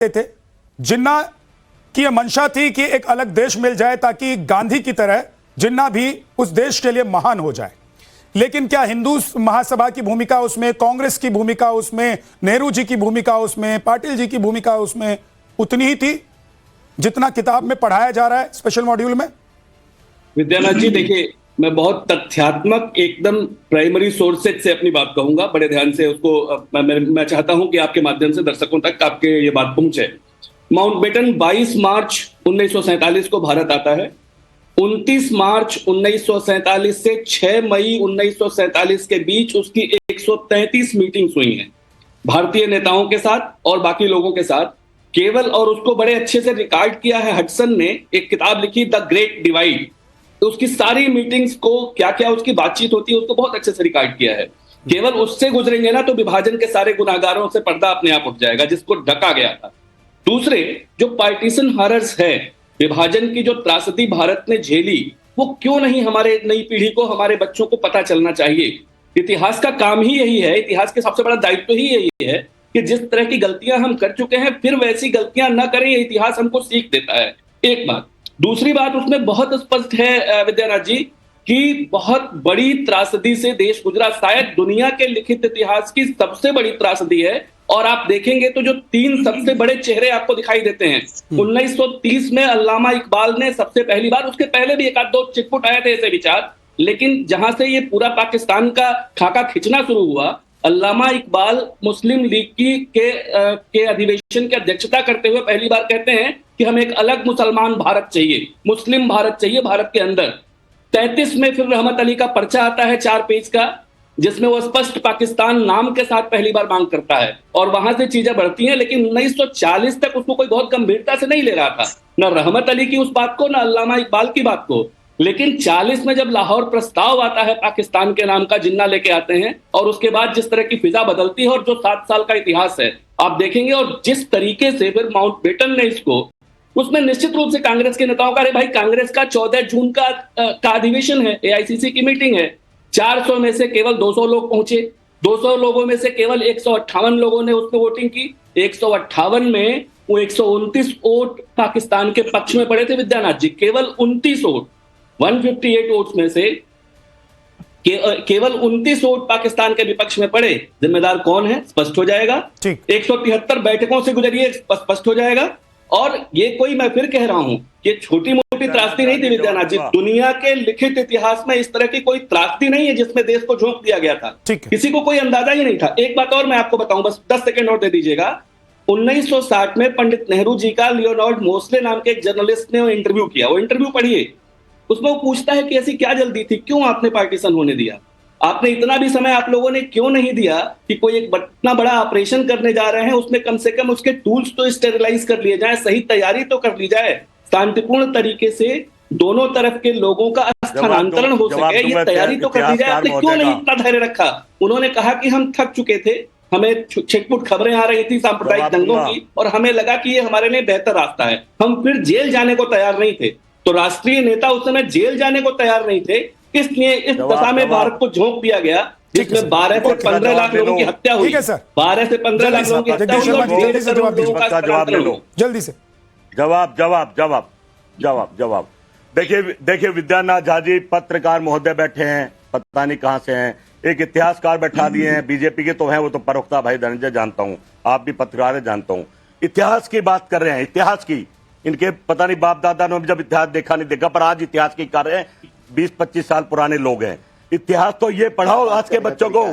थे। जिन्ना की यह मंशा थी कि एक अलग देश मिल जाए ताकि गांधी की तरह जिन्ना भी उस देश के लिए महान हो जाए। लेकिन क्या हिंदू महासभा की भूमिका उसमें, कांग्रेस की भूमिका उसमें, नेहरू जी की भूमिका उसमें, पाटिल जी की भूमिका उसमें उतनी ही थी जितना किताब में पढ़ाया जा रहा है स्पेशल मॉड्यूल में? विद्यानाथ जी, देखिए, मैं बहुत तथ्यात्मक एकदम प्राइमरी सोर्सेज से अपनी बात कहूंगा, बड़े ध्यान से उसको मैं चाहता हूं कि आपके माध्यम से दर्शकों तक आपके ये बात पहुंचे। माउंटबेटन 22 मार्च 1947 को भारत आता है। 29 मार्च 1947 से 6 मई 1947 के बीच उसकी 133 मीटिंग्स हुई हैं भारतीय नेताओं के साथ और बाकी लोगों के साथ केवल, और उसको बड़े अच्छे से रिकॉर्ड किया है हडसन ने, एक किताब लिखी द ग्रेट डिवाइड। तो उसकी सारी मीटिंग्स को क्या क्या उसकी बातचीत होती है उसको बहुत अच्छे से रिकॉर्ड किया है। केवल उससे गुजरेंगे ना तो विभाजन के सारे गुनाहगारों से पर्दा अपने आप उठ जाएगा जिसको ढका गया था। दूसरे, जो पार्टीशन हॉरर्स है, विभाजन की जो त्रासदी भारत ने झेली, वो क्यों नहीं हमारे नई पीढ़ी को, हमारे बच्चों को पता चलना चाहिए। इतिहास का काम ही यही है, इतिहास के सबसे बड़ा दायित्व ही यही है कि जिस तरह की गलतियां हम कर चुके हैं फिर वैसी गलतियां न करें। ये इतिहास हमको सीख देता है, एक बात। दूसरी बात, उसमें बहुत स्पष्ट है विद्यानाथ जी कि बहुत बड़ी त्रासदी से देश गुजरा, शायद दुनिया के लिखित इतिहास की सबसे बड़ी त्रासदी है। और आप देखेंगे तो जो 3 सबसे बड़े चेहरे आपको दिखाई देते हैं, 1930 में अल्लामा इकबाल ने सबसे पहली बार, उसके पहले भी एक आध दो चिटपुट आए थे ऐसे विचार, लेकिन जहां से ये पूरा पाकिस्तान का खाका खिंचना शुरू हुआ, अल्लामा इकबाल मुस्लिम लीग के अधिवेशन की अध्यक्षता करते हुए पहली बार कहते हैं कि हमें एक अलग मुसलमान भारत चाहिए, मुस्लिम भारत चाहिए भारत के अंदर। 33 में फिर रहमत अली का पर्चा आता है 4 पेज का, जिसमें वो स्पष्ट पाकिस्तान नाम के साथ पहली बार मांग करता है, और वहां से चीजें बढ़ती हैं। लेकिन 1940 तक उसको कोई बहुत गंभीरता से नहीं ले रहा था, न रहमत अली की उस बात को, न अल्लामा इकबाल की बात को। लेकिन 40 में जब लाहौर प्रस्ताव आता है पाकिस्तान के नाम का, जिन्ना लेके आते हैं, और उसके बाद जिस तरह की फिजा बदलती है और जो 7 साल का इतिहास है आप देखेंगे, और जिस तरीके से फिर माउंटबेटन ने इसको, उसमें निश्चित रूप से कांग्रेस के नेताओं का, अरे भाई कांग्रेस का 14 जून का अधिवेशन है, एआईसीसी की मीटिंग है, 400 में से केवल 200 लोग पहुंचे, 200 लोगों में से केवल 158 लोगों ने उसमें वोटिंग की। 158 में वो 129 वोट पाकिस्तान के पक्ष में पड़े थे विद्यानाथ जी, केवल 29 वोट। 158 वोट्स में से केवल 29 वोट पाकिस्तान के विपक्ष में पड़े। जिम्मेदार कौन है स्पष्ट हो जाएगा। 173 बैठकों से गुजरिए स्पष्ट हो जाएगा। और ये कोई, मैं फिर कह रहा हूं, ये छोटी मोटी त्रासदी नहीं थी विद्यानाथ जी। दुनिया के लिखित इतिहास में इस तरह की कोई त्रासदी नहीं है जिसमें देश को झोंक दिया गया था। किसी को कोई अंदाजा ही नहीं था। एक बात और मैं आपको बताऊं, बस 10 सेकंड और दे दीजिएगा। 1960 में पंडित नेहरू जी का लियोनार्ड मोस्ले नाम के एक जर्नलिस्ट ने इंटरव्यू किया। वो इंटरव्यू पढ़िए, उसमें वो पूछता है कि ऐसी क्या जल्दी थी, क्यों आपने पार्टीशन होने दिया, आपने इतना भी समय आप लोगों ने क्यों नहीं दिया कि कोई एक इतना बड़ा ऑपरेशन करने जा रहे हैं, उसमें कम से कम उसके टूल्स तो स्टेरिलाइज कर लिए जाए, सही तैयारी तो कर ली जाए, शांतिपूर्ण तरीके से दोनों तरफ के लोगों का स्थानांतरण हो सके, ये तैयारी तो कर ली जाए। आपने क्यों नहीं इतना धैर्य रखा? उन्होंने कहा कि हम थक चुके थे, हमें छिटपुट खबरें आ रही थी सांप्रदायिक दंगों की, और हमें लगा कि ये हमारे लिए बेहतर रास्ता है। हम फिर जेल जाने को तैयार नहीं थे। तो राष्ट्रीय नेता उस समय जेल जाने को तैयार नहीं थे, इसलिए इस दशा में भारत को झोंक दिया गया, जिसमें 12 से 15 लाख लोगों की हत्या हुई। 12 से 15 लाख लोगों की हत्या हुई। जल्दी से जवाब। देखिए विद्यानाथ झा जी, पत्रकार महोदय बैठे हैं, पता नहीं कहां से हैं, एक इतिहासकार बैठा दिए हैं, बीजेपी के तो हैं, वो तो परोक्ता भाई धनंजय जानता हूं, आप भी पत्रकार है जानता हूं। इतिहास की बात कर रहे हैं, इतिहास की, इनके पता नहीं बाप दादा ने जब इतिहास देखा नहीं देखा, पर आज इतिहास की कर रहे हैं। 20-25 साल पुराने लोग हैं। इतिहास तो ये पढ़ाओ आज के बच्चों को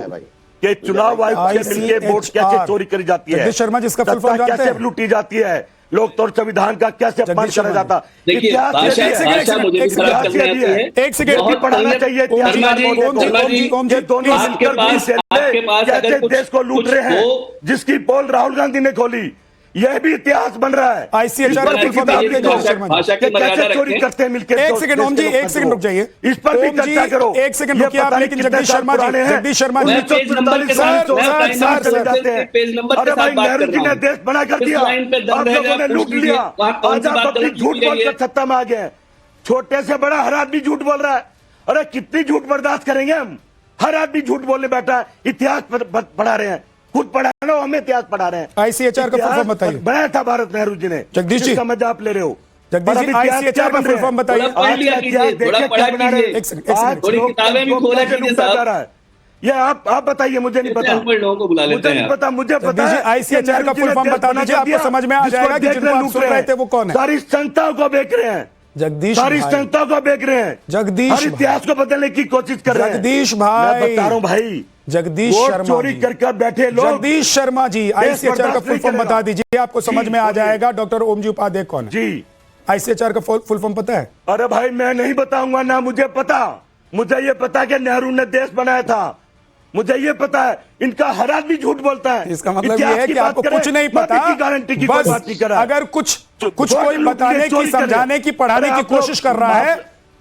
कि चुनाव आयोग से मिलकर वोट कैसे चोरी करी जाती है, शर्मा जिसका फुल फॉर्म जानते हैं, कैसे लूटी जाती है, लोकतंत्र संविधान का कैसे अपमान करा जाता। इतिहास एक सेकंड पढ़ाना चाहिए, देश को लूट रहे हैं, जिसकी पोल राहुल गांधी ने खोली, यह भी इतिहास बन रहा है। आईसीएचआर कैसे चोरी करते हैं मिलकर। एक सेकंड ओम जी, एक सेकंड रुक जाइए, इस पर भी चर्चा करो। एक सेकंड रुकिए आप, लेकिन जगदीश शर्मा जी, अरे भाई नेहरू जी ने देश बना कर दिया, आप लोगों ने लूट लिया, आज आप अपनी झूठ बोलकर सत्ता में आ गए। छोटे से बड़ा हर आदमी झूठ बोल रहा है। अरे कितनी झूठ बर्दाश्त करेंगे हम? हर आदमी झूठ बोलने बैठा है, इतिहास पढ़ा रहे हैं। खुद पढ़ा रहे हो, हमें इतिहास पढ़ा रहे हैं। ICHR का फुल फॉर्म बताइए। बनाया था भारत नेहरू जी ने। जगदीश जी, इसका मजा आप ले रहे हो। जगदीश जी, ICHR का फुल फॉर्म बताइए। थोड़ा पढ़ लिया कीजिए, थोड़ा पढ़ा कीजिए। एक सेकंड, थोड़ी किताबें भी खोला कीजिए साहब। ये आप बताइए, मुझे नहीं पता। अनपढ़ लोगों को बुला लेते मुझे हैं नहीं आप। पता, मुझे पता जगदीश जी, है। ICHR का फुल फॉर्म बता दीजिए, आपको समझ में आ जाएगा कि जिनको आप सुन रहे थे वो कौन है। सारी संस्थाओं को बेच रहे हैं, जगदीश सारी भाई, संस्थाओं को बेच रहे हैं, जगदीश हर इतिहास को बदलने की कोशिश कर रहे हैं। जगदीश मैं भाई, बता रहा हूं भाई, जगदीश वोट शर्मा चोरी जी, कर बैठे लोग। जगदीश शर्मा जी, ICHR का बर्दाश्त फुल नहीं फॉर्म करेगा। बता दीजिए, आपको समझ जी, में आ बोलिए। जाएगा। डॉक्टर ओम जी उपाध्याय कौन है? जी, ICHR का फुल फॉर्म पता है? अरे भाई मैं नहीं बताऊंगा ना, मुझे पता। मुझे ये पता कि नेहरू ने देश बनाया था, मुझे ये पता है। इनका हर आदमी झूठ बोलता है। इसका मतलब इतिहास ये है की कि बात आपको करें, कुछ नहीं मैं पता, किसी गारंटी की कोई बात नहीं कर रहा। अगर कुछ वोट कोई लूट बताने लिए, की, चोरी समझाने की, पढ़ाने की कोशिश कर रहा है,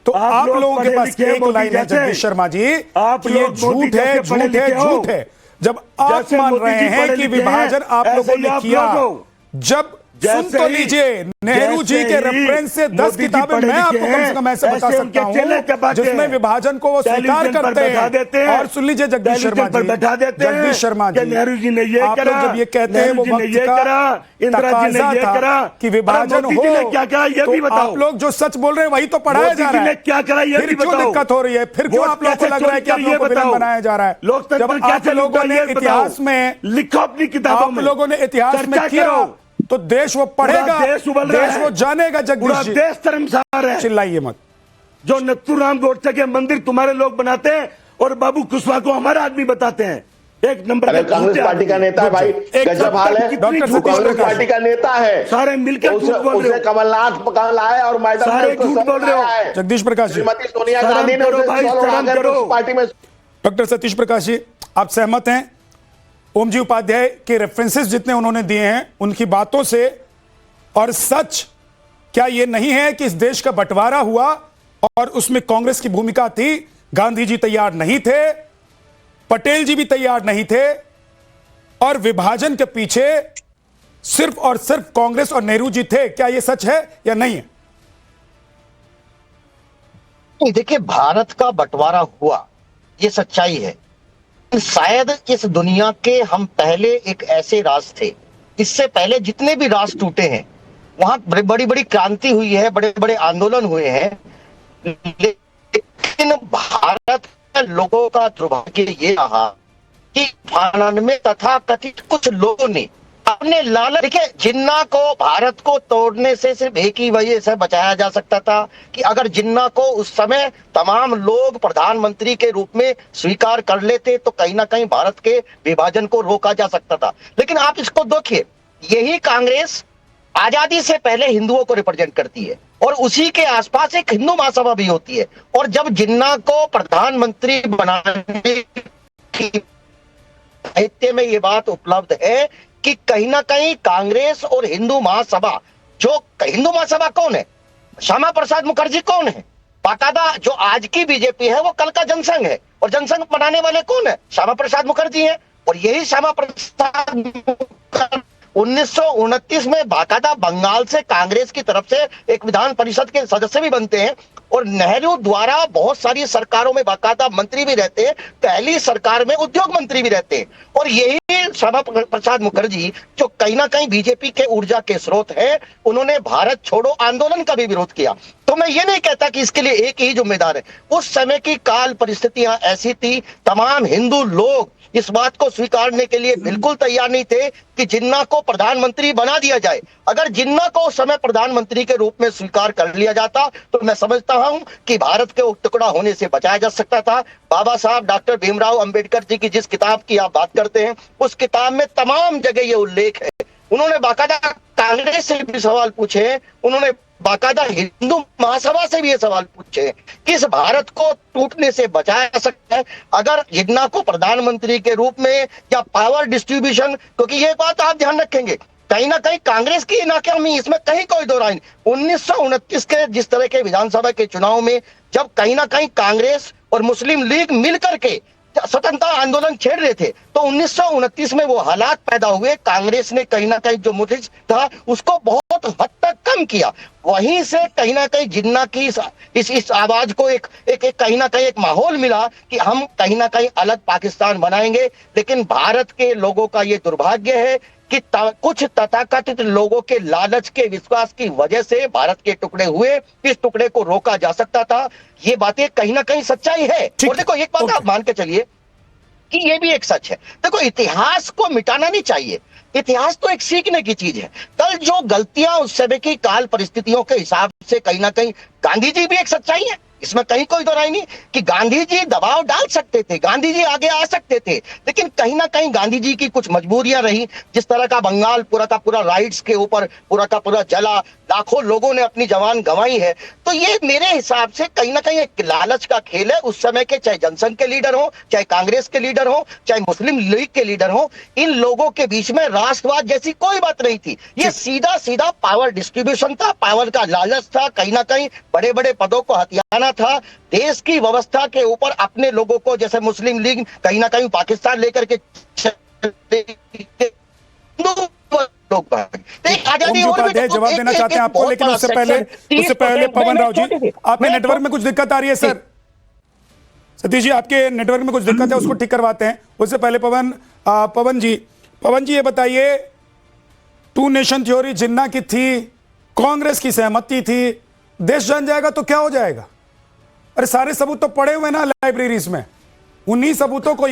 तो आप लोगों के पास एक लाइन है जगदीश शर्मा जी, आप ये लोग झूठ है, झूठ है, झूठ है। जब आप जैसे मान मोदी रहे जी हैं पढ़े कि लिखे विभाजन हैं, आप ऐसे लोगों ही ने आप किया, लोग हो। जब सुन तो लीजिए, नेहरू जी के रेफरेंस से 10 किताबें मैं आपको कम से कम ऐसे बता सकता हूं जिसमें विभाजन को वो स्वीकार करते हैं। और सुन लीजिए जगदीश शर्मा जी, जगदीश शर्मा जी, नेहरू जी ने ये आप लोग जब ये कहते हैं वो वक्त का तकाजा था कि विभाजन हो, क्या करा ये भी तो बताओ। आप लोग जो सच बोल रहे हैं वही तो पढ़ाया जा रहा है। क्या करा ये फिर भी क्यों बताओ। दिक्कत हो रही है? फिर क्यों आप लोगों को लग रहा है कि आप लोगों को विलन बनाया जा रहा है? जब आप लोगों ने इतिहास में लिखो, अपनी किताबों में आप लोगों ने इतिहास में किया तो देश वो पढ़ेगा, देश उबल रहा है, वो जानेगा। जगदीश जी, देश शर्मसार है। चिल्लाइए मत। जो नथुराम गोडसे के मंदिर तुम्हारे लोग बनाते हैं और बाबू कुशवाहा को हमारा आदमी बताते हैं। एक नंबर अरे कांग्रेस पार्टी का नेता है भाई, गजब हाल है। डॉक्टर सतीश कांग्रेस पार्टी का नेता है, सारे मिलकर झूठ बोल रहे उसे हो। कमलनाथ पकड़ लाए और मैदान में सारे उसको झूठ बोल रहे हो। है। जगदीश प्रकाश जी, श्रीमती सोनिया शर्म गांधी ने करो उसे भाई, सवाल शर्म उठाकर करो। उस पार्टी में। डॉक्टर सतीश प्रकाश जी, आप सहमत हैं ओम जी उपाध्याय के रेफरेंसेस जितने उन्होंने दिए हैं उनकी बातों से? और सच क्या यह नहीं है कि इस देश का बंटवारा हुआ और उसमें कांग्रेस की भूमिका थी? गांधी जी तैयार नहीं थे, पटेल जी भी तैयार नहीं थे, और विभाजन के पीछे सिर्फ और सिर्फ कांग्रेस और नेहरू जी थे। क्या यह सच है या नहीं है? देखिए, भारत का बंटवारा हुआ, ये सच्चाई है। शायद इस दुनिया के हम पहले एक ऐसे राष्ट्र थे, इससे पहले जितने भी राष्ट्र टूटे हैं वहां बड़ी बड़ी क्रांति हुई है, बड़े बड़े आंदोलन हुए हैं, लेकिन भारत के लोगों का दुर्भाग्य ये रहा कि 98 तथा कथित कुछ लोगों ने अपने लालच, देखिए जिन्ना को भारत को तोड़ने से सिर्फ एक ही वजह से बचाया जा सकता था कि अगर जिन्ना को उस समय तमाम लोग प्रधानमंत्री के रूप में स्वीकार कर लेते तो कहीं ना कहीं भारत के विभाजन को रोका जा सकता था। लेकिन आप इसको देखिए, यही कांग्रेस आजादी से पहले हिंदुओं को रिप्रेजेंट करती है और उसी के आसपास एक हिंदू महासभा भी होती है। और जब जिन्ना को प्रधानमंत्री बनाने की साहित्य में ये बात उपलब्ध है कि कहीं ना कहीं कांग्रेस और हिंदू महासभा, जो हिंदू महासभा कौन है? श्यामा प्रसाद मुखर्जी कौन है? बाकायदा जो आज की बीजेपी है वो कल का जनसंघ है, और जनसंघ बनाने वाले कौन है? श्यामा प्रसाद मुखर्जी है। और यही श्यामा प्रसाद मुखर्जी 1929 में बाकायदा बंगाल से कांग्रेस की तरफ से एक विधान परिषद के सदस्य भी बनते हैं, और नेहरू द्वारा बहुत सारी सरकारों में बाकायदा मंत्री भी रहते हैं, पहली सरकार में उद्योग मंत्री भी रहते हैं। और यही श्यामा प्रसाद मुखर्जी जो कहीं ना कहीं बीजेपी के ऊर्जा के स्रोत है, उन्होंने भारत छोड़ो आंदोलन का भी विरोध किया। तो मैं ये नहीं कहता कि इसके लिए एक ही जिम्मेदार है, उस समय की काल परिस्थितियां ऐसी थी, तमाम हिंदू लोग इस बात को स्वीकारने के लिए बिल्कुल तैयार नहीं थे कि जिन्ना को प्रधानमंत्री बना दिया जाए। अगर जिन्ना को उस समय प्रधानमंत्री के रूप में स्वीकार कर लिया जाता तो मैं समझता हूं कि भारत के टुकड़ा होने से बचाया जा सकता था। बाबा साहब डॉक्टर भीमराव अंबेडकर जी की जिस किताब की आप बात करते हैं, उस किताब में तमाम जगह ये उल्लेख है। उन्होंने बाकायदा कांग्रेस से भी सवाल पूछे, उन्होंने बाकायदा हिंदू महासभा से भी ये सवाल पूछे कि इस भारत को टूटने से बचाया जा सकता है अगर जिन्ना को प्रधानमंत्री के रूप में, या पावर डिस्ट्रीब्यूशन, क्योंकि ये बात आप ध्यान रखेंगे कहीं ना कहीं कांग्रेस की नाकामी, इसमें कहीं कोई दो राय नहीं। 1929 के जिस तरह के विधानसभा के चुनाव में जब कहीं ना कहीं कांग्रेस और मुस्लिम लीग मिलकर के स्वतंत्रता आंदोलन छेड़ रहे थे, तो 1929 में वो हालात पैदा हुए, कांग्रेस ने कहीं ना कहीं जो मुद्दा था उसको बहुत हद तक कम खत्म किया, वहीं से कहीं ना कहीं जिन्ना की इस आवाज को एक कहीं ना कहीं एक माहौल मिला कि हम कहीं ना कहीं अलग पाकिस्तान बनाएंगे। लेकिन भारत के लोगों का ये दुर्भाग्य है कि कुछ तथाकथित लोगों के लालच के विश्वास की वजह से भारत के टुकड़े हुए, इस टुकड़े को रोका जा सकता था। ये बातें कहीं ना कहीं सच्चाई है। और देखो एक बात आप मान के चलिए कि ये भी एक सच है, देखो इतिहास को मिटाना नहीं चाहिए, इतिहास तो एक सीखने की चीज है। कल जो गलतियां उस समय की काल परिस्थितियों के हिसाब से कहीं ना कहीं गांधी जी भी एक सच्चाई है, इसमें कहीं कोई दो राय नहीं कि गांधी जी दबाव डाल सकते थे, गांधी जी आगे आ सकते थे, लेकिन कहीं ना कहीं गांधी जी की कुछ मजबूरियां रही। जिस तरह का बंगाल पूरा का पूरा राइट्स के ऊपर पूरा का पूरा जला, लाखों लोगों ने अपनी जान गंवाई है, तो ये मेरे हिसाब से कहीं ना कहीं एक लालच का खेल है। उस समय के चाहे जनसंघ के लीडर हो, चाहे कांग्रेस के लीडर हो, चाहे मुस्लिम लीग के लीडर हो, इन लोगों के बीच में राष्ट्रवाद जैसी कोई बात नहीं थी। ये सीधा सीधा पावर डिस्ट्रीब्यूशन था, पावर का लालच था, कहीं ना कहीं बड़े बड़े पदों को हथियाना था, देश की व्यवस्था के ऊपर अपने लोगों को, जैसे मुस्लिम लीग कहीं ना कहीं पाकिस्तान लेकर के जवाब देना चाहते हैं आपको, लेकिन उससे पहले पवन राव जी, आपके नेटवर्क में कुछ दिक्कत आ रही है सर। सतीश जी, आपके नेटवर्क में कुछ दिक्कत है, उसको ठीक करवाते हैं। उससे पहले पवन जी ये बताइए, टू नेशन थ्योरी जिन्ना की थी, कांग्रेस की सहमति थी, देश जान जाएगा तो क्या हो जाएगा? अरे सारे सबूत तो पड़े हुए ना लाइब्रेरीज में, उन्हीं सबूतों को